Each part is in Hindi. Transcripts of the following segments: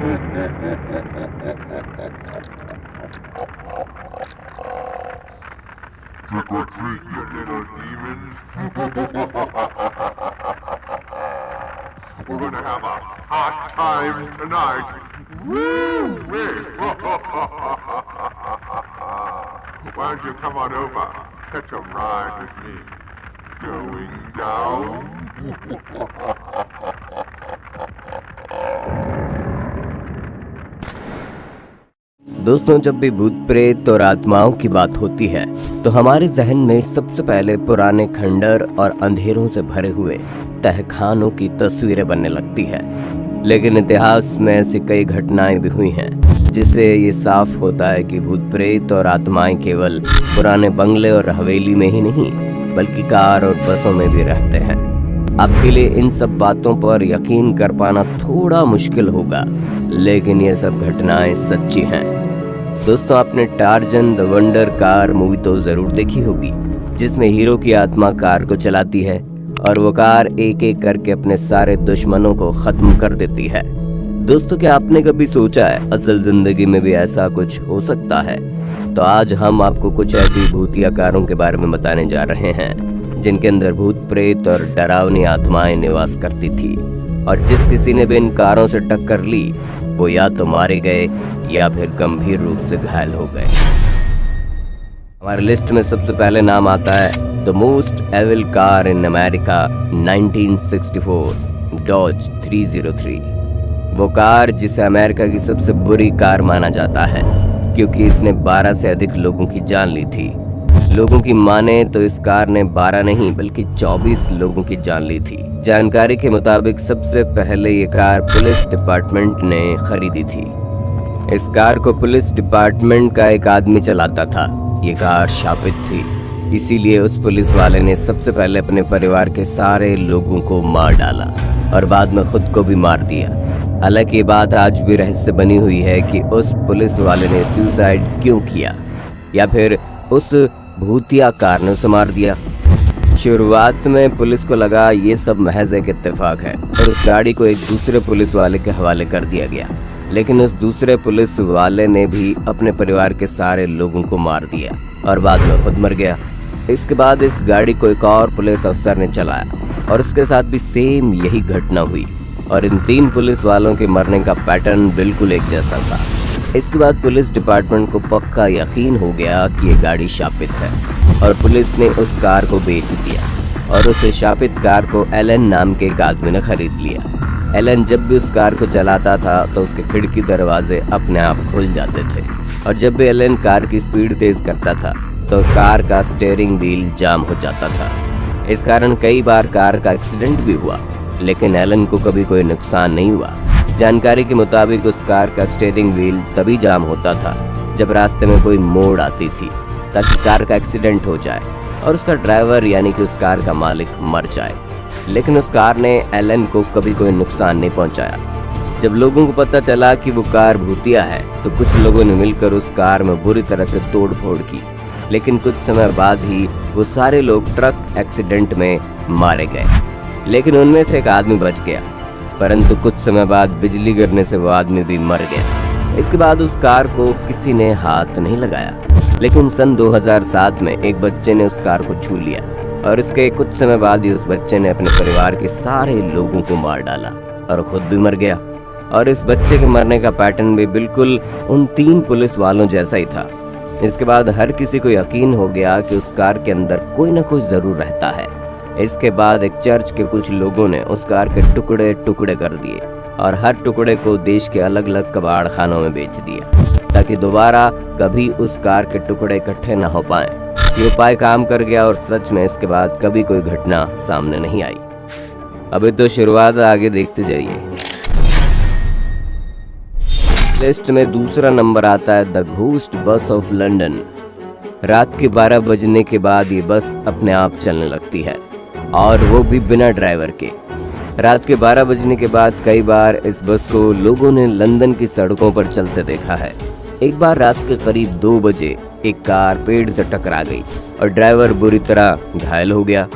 Trick or treat, you little demons. We're gonna have a hot time tonight. Woo-wee. Why don't you come on over, catch a ride with me? Going down? दोस्तों, जब भी भूत प्रेत और आत्माओं की बात होती है तो हमारे जहन में सबसे पहले पुराने खंडर और अंधेरों से भरे हुए तहखानों की तस्वीरें बनने लगती है। लेकिन इतिहास में ऐसी कई घटनाएं भी हुई हैं जिससे ये साफ होता है कि भूत प्रेत और आत्माएं केवल पुराने बंगले और हवेली में ही नहीं बल्कि कार और बसों में भी रहते हैं। आपके लिए इन सब बातों पर यकीन कर पाना थोड़ा मुश्किल होगा, लेकिन ये सब घटनाएं सच्ची हैं। दोस्तों, आपने Tarzan the wonder car movie तो जरूर देखी होगी, जिसमें हीरो की आत्मा कार को चलाती है और वो कार एक एक करके अपने सारे दुश्मनों को खत्म कर देती है। दोस्तों, क्या आपने कभी सोचा है असल जिंदगी में भी ऐसा कुछ हो सकता है? तो आज हम आपको कुछ ऐसी भूतिया कारों के बारे में बताने जा रहे हैं जिनके अंदर भूत प्रेत और डरावनी आत्माएं निवास करती थी, और जिस किसी ने भी इन कारों से टक्कर ली वो या तो मारे गए या फिर गंभीर रूप से घायल हो गए। हमारे लिस्ट में सबसे पहले नाम आता है the most evil car in America 1964 Dodge 303। वो कार जिसे अमेरिका की सबसे बुरी कार माना जाता है क्योंकि इसने 12 से अधिक लोगों की जान ली थी। लोगों की माने तो इस कार ने 12 नहीं बल्कि 24 लोगों की जान ली थी। जानकारी के मुताबिक सबसे पहले ये कार पुलिस डिपार्टमेंट ने खरीदी थी। इस कार को पुलिस डिपार्टमेंट का एक आदमी चलाता था। ये कार शापित थी, इसीलिए उस पुलिस वाले ने सबसे पहले अपने परिवार के सारे लोगों को मार डाला और बाद में खुद को भी मार दिया। हालांकि ये बात आज भी रहस्य बनी हुई है कि उस पुलिस वाले ने सुसाइड क्यों किया या फिर उस भूतिया कार ने उसे मार दिया। शुरुआत में पुलिस को लगा ये सब महज एक इत्तेफाक है और उस गाड़ी को एक दूसरे पुलिस वाले के हवाले कर दिया गया, लेकिन उस दूसरे पुलिस वाले ने भी अपने परिवार के सारे लोगों को मार दिया और बाद में खुद मर गया। इसके बाद इस गाड़ी को एक और पुलिस अफसर ने चलाया और उसके साथ भी सेम यही घटना हुई और इन 3 पुलिस वालों के मरने का पैटर्न बिल्कुल एक जैसा था। इसके बाद पुलिस डिपार्टमेंट को पक्का यकीन हो गया कि ये गाड़ी शापित है और पुलिस ने उस कार को बेच दिया और उस शापित कार को एलन नाम के एक आदमी ने खरीद लिया। एलन जब भी उस कार को चलाता था तो उसके खिड़की दरवाजे अपने आप खुल जाते थे और जब भी एलन कार की स्पीड तेज करता था तो कार का स्टीयरिंग व्हील जाम हो जाता था। इस कारण कई बार कार का एक्सीडेंट भी हुआ, लेकिन एलन को कभी कोई नुकसान नहीं हुआ। जानकारी के मुताबिक उस कार का स्टीयरिंग व्हील तभी जाम होता था जब रास्ते में कोई मोड़ आती थी ताकि कार का एक्सीडेंट हो जाए और उसका ड्राइवर यानी कि उस कार का मालिक मर जाए, लेकिन उस कार ने एलन को कभी कोई नुकसान नहीं पहुंचाया। जब लोगों को पता चला कि वो कार भूतिया है तो कुछ लोगों ने मिलकर उस कार में बुरी तरह से तोड़ फोड़ की, लेकिन कुछ समय बाद ही वो सारे लोग ट्रक एक्सीडेंट में मारे गए, लेकिन उनमें से एक आदमी बच गया, परंतु कुछ समय बाद बिजली गिरने से वो आदमी भी मर गया। इसके बाद उस कार को किसी ने हाथ नहीं लगाया, लेकिन सन 2007 में एक बच्चे ने उस कार को छू लिया और इसके कुछ समय बाद ही उस बच्चे ने अपने परिवार के सारे लोगों को मार डाला और खुद भी मर गया। और इस बच्चे के मरने का पैटर्न भी बिल्कुल उन 3 पुलिस वालों जैसा ही था। इसके बाद हर किसी को यकीन हो गया कि उस कार के अंदर कोई ना कोई जरूर रहता है। इसके बाद एक चर्च के कुछ लोगों ने उस कार के टुकड़े टुकड़े कर दिए और हर टुकड़े को देश के अलग अलग कबाड़ खानों में बेच दिया ताकि दोबारा कभी उस कार के टुकड़े इकट्ठे ना हो पाए। ये उपाय काम कर गया और सच में इसके बाद कभी कोई घटना सामने नहीं आई। अभी तो शुरुआत, आगे देखते जाइए। लिस्ट में दूसरा नंबर आता है द घोस्ट बस ऑफ लंदन। रात के 12 बजने के बाद ये बस अपने आप चलने लगती है और वो भी बिना ड्राइवर के। रात के 12 बजने के बाद कई बार इस बस को लोगों ने लंदन की सड़कों पर चलते देखा है। एक बार रात के करीब 2 बजे एक कार पेड़ से टकरा गई और ड्राइवर बुरी तरह घायल हो गया।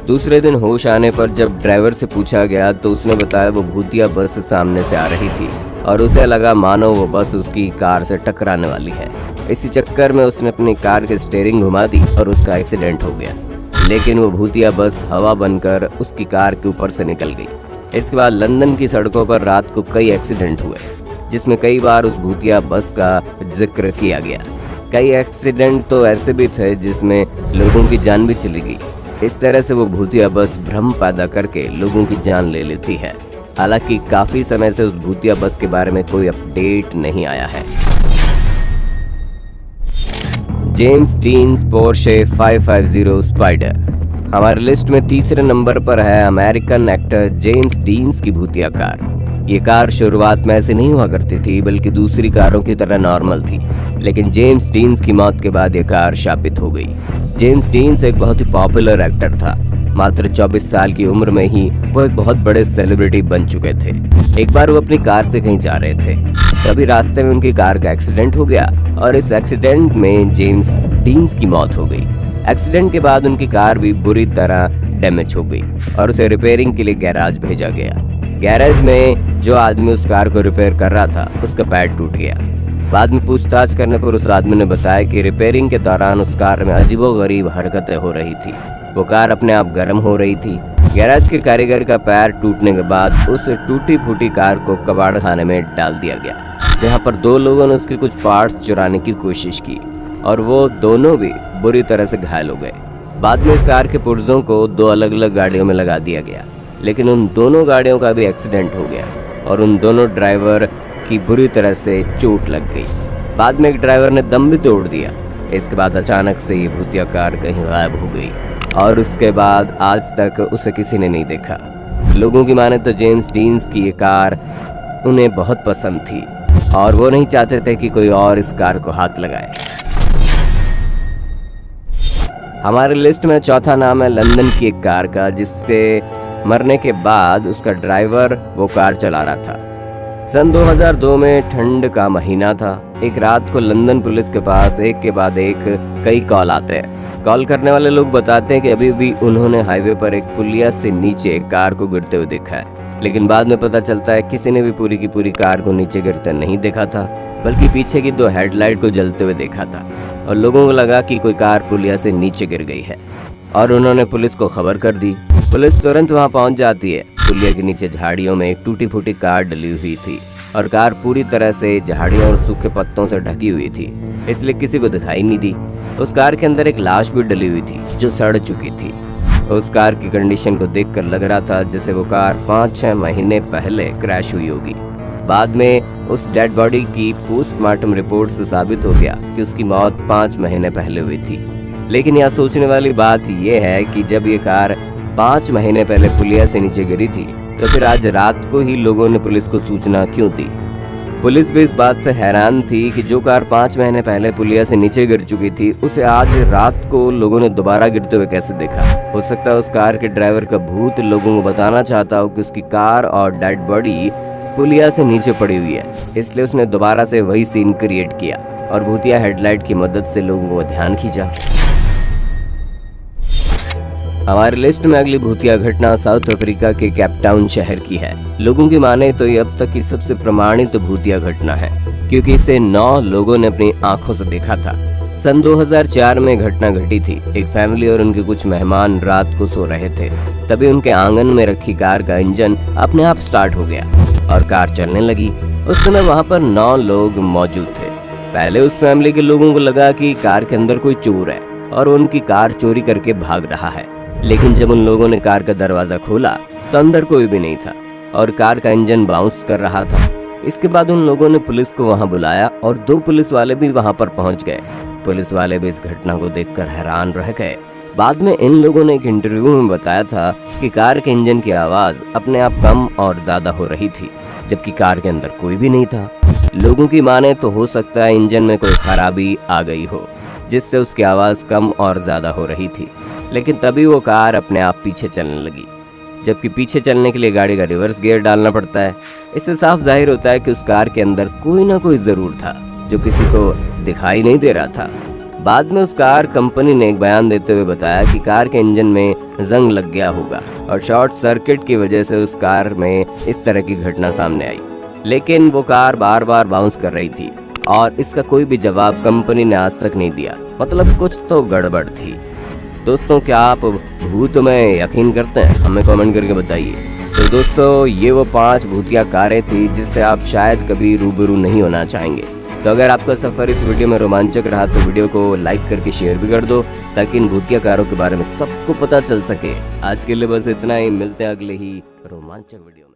दूसरे दिन होश आने पर जब ड्राइवर से पूछा गया तो उसने बताया वो भूतिया बस सामने से आ रही थी और उसे लगा मानो वो बस उसकी कार से टकराने वाली है। इसी चक्कर में उसने अपनी कार की स्टीयरिंग घुमा दी और उसका एक्सीडेंट हो गया। लेकिन वो भूतिया बस हवा बनकर उसकी कार के ऊपर से निकल गई। इसके बाद लंदन की सड़कों पर रात को कई एक्सीडेंट हुए, जिसमें कई बार उस भूतिया बस का जिक्र किया गया। कई एक्सीडेंट तो ऐसे भी थे जिसमें लोगों की जान भी चली गई। इस तरह से वो भूतिया बस भ्रम पैदा करके लोगों की जान ले लेती है। हालांकि काफी समय से उस भूतिया बस के बारे में कोई अपडेट नहीं आया है। James deans Porsche 550 spider. हमारी लिस्ट में तीसरे नंबर पर है अमेरिकन एक्टर जेम्स डीन्स की भूतिया कार। ये कार शुरुआत में ऐसे नहीं हुआ करती थी, बल्कि दूसरी कारों की तरह नॉर्मल थी। लेकिन जेम्स डीन्स की मौत के बाद ये कार शापित हो गई। जेम्स डीन्स एक बहुत ही पॉपुलर एक्टर था। मात्र 24 साल की उम्र में ही वो एक बहुत बड़े सेलिब्रिटी बन चुके थे। एक बार वो अपनी कार से कहीं जा रहे थे, तभी रास्ते में उनकी कार का एक्सीडेंट हो गया और इस एक्सीडेंट में जेम्स डीन्स की मौत हो गई। एक्सीडेंट के बाद उनकी कार भी बुरी तरह डैमेज हो गई और उसे रिपेयरिंग के लिए गैराज भेजा गया। गैरेज में जो आदमी उस कार को रिपेयर कर रहा था, उसका पैर टूट गया। बाद में पूछताछ करने पर उस आदमी ने बताया कि रिपेयरिंग के दौरान उस कार में अजीबोगरीब हरकतें हो रही थी। वो कार अपने आप गर्म हो रही थी। गैराज के कारीगर का पैर टूटने के बाद उस टूटी फूटी कार को कबाड़ खाने में डाल दिया गया, जहाँ पर 2 लोगों ने उसके कुछ पार्ट्स चुराने की कोशिश की और वो दोनों भी बुरी तरह से घायल हो गए। बाद में इस कार के पुर्जों को 2 अलग अलग गाड़ियों में लगा दिया गया, लेकिन उन दोनों गाड़ियों का भी एक्सीडेंट हो गया और उन दोनों ड्राइवर की बुरी तरह से चोट लग गई। बाद में एक ड्राइवर ने दम भी तोड़ दिया। इसके बाद अचानक से ये भूतिया कार कहीं गायब हो गई और उसके बाद आज तक उसे किसी ने नहीं देखा। लोगों की माने तो जेम्स डीन्स की ये कार उन्हें बहुत पसंद थी और वो नहीं चाहते थे कि कोई और इस कार को हाथ लगाए। हमारे लिस्ट में चौथा नाम है लंदन की एक कार का, जिससे मरने के बाद उसका ड्राइवर वो कार चला रहा था। सन 2002 में ठंड का महीना था। एक रात को लंदन पुलिस के पास एक के बाद एक कई कॉल आते हैं। कॉल करने वाले लोग बताते हैं कि अभी भी उन्होंने हाईवे पर एक पुलिया से नीचे कार को गिरते हुए देखा है, लेकिन बाद में पता चलता है किसी ने भी पूरी की पूरी कार को नीचे गिरते नहीं देखा था, बल्कि पीछे की 2 हेडलाइट को जलते हुए देखा था और लोगों को लगा कि कोई कार पुलिया से नीचे गिर गई है और उन्होंने पुलिस को खबर कर दी। पुलिस तुरंत वहां पहुंच जाती है। पुलिया के नीचे झाड़ियों में एक टूटी फूटी कार डली हुई थी और कार पूरी तरह से झाड़ियों और सूखे पत्तों से ढकी हुई थी, इसलिए किसी को दिखाई नहीं दी। उस कार के अंदर एक लाश भी डली हुई थी जो सड़ चुकी थी। उस कार की कंडीशन को देखकर लग रहा था जैसे वो कार 5-6 महीने पहले क्रैश हुई होगी। बाद में उस डेड बॉडी की पोस्टमार्टम रिपोर्ट से साबित हो गया कि उसकी मौत 5 महीने पहले हुई थी। लेकिन यहाँ सोचने वाली बात यह है कि जब ये कार 5 महीने पहले पुलिया से नीचे गिरी थी, तो फिर आज रात को ही लोगों ने पुलिस को सूचना क्यों दी। पुलिस भी इस बात से हैरान थी कि जो कार 5 महीने पहले पुलिया से नीचे गिर चुकी थी, उसे आज रात को लोगों ने दोबारा गिरते हुए कैसे देखा। हो सकता है उस कार के ड्राइवर का भूत लोगों को बताना चाहता हो कि उसकी कार और डेड बॉडी पुलिया से नीचे पड़ी हुई है, इसलिए उसने दोबारा से वही सीन क्रिएट किया और भूतिया हेडलाइट की मदद से लोगों को ध्यान खींचा। हमारी लिस्ट में अगली भूतिया घटना साउथ अफ्रीका के कैपटाउन शहर की है। लोगों की माने तो ये अब तक की सबसे प्रमाणित भूतिया घटना है, क्योंकि इसे 9 लोगों ने अपनी आंखों से देखा था। सन 2004 में घटना घटी थी। एक फैमिली और उनके कुछ मेहमान रात को सो रहे थे, तभी उनके आंगन में रखी कार का इंजन अपने आप स्टार्ट हो गया और कार चलने लगी। उस समय वहां पर 9 लोग मौजूद थे। पहले उस फैमिली के लोगों को लगा कि कार के अंदर कोई चोर है और उनकी कार चोरी करके भाग रहा है, लेकिन जब उन लोगों ने कार का दरवाजा खोला तो अंदर कोई भी नहीं था और कार का इंजन बाउंस कर रहा था। इसके बाद उन लोगों ने पुलिस को वहां बुलाया और 2 पुलिस वाले भी वहां पर पहुंच गए। पुलिस वाले भी इस घटना को देखकर हैरान रह गए। बाद में इन लोगों ने एक इंटरव्यू में बताया था कि कार के इंजन की आवाज अपने आप कम और ज्यादा हो रही थी, जबकि कार के अंदर कोई भी नहीं था। लोगों की माने तो हो सकता है इंजन में कोई खराबी आ गई हो, जिससे उसकी आवाज कम और ज्यादा हो रही थी, लेकिन तभी वो कार अपने आप पीछे चलने लगी, जबकि पीछे चलने के लिए गाड़ी का रिवर्स गियर डालना पड़ता है। इससे साफ जाहिर होता है कि उस कार के अंदर कोई ना कोई जरूर था जो किसी को दिखाई नहीं दे रहा था। बाद में उस कार कंपनी ने एक बयान देते हुए बताया कि कार के इंजन में जंग लग गया होगा और शॉर्ट सर्किट की वजह से उस कार में इस तरह की घटना सामने आई। लेकिन वो कार बार बार बाउंस कर रही थी और इसका कोई भी जवाब कंपनी ने आज तक नहीं दिया। मतलब कुछ तो गड़बड़ थी। दोस्तों, क्या आप भूत में यकीन करते हैं? हमें कमेंट करके बताइए। तो दोस्तों, ये वो 5 भूतिया कारें थी जिससे आप शायद कभी रूबरू नहीं होना चाहेंगे। तो अगर आपका सफर इस वीडियो में रोमांचक रहा तो वीडियो को लाइक करके शेयर भी कर दो, ताकि इन भूतिया कारों के बारे में सबको पता चल सके। आज के लिए बस इतना ही, मिलते हैं अगले ही रोमांचक वीडियो।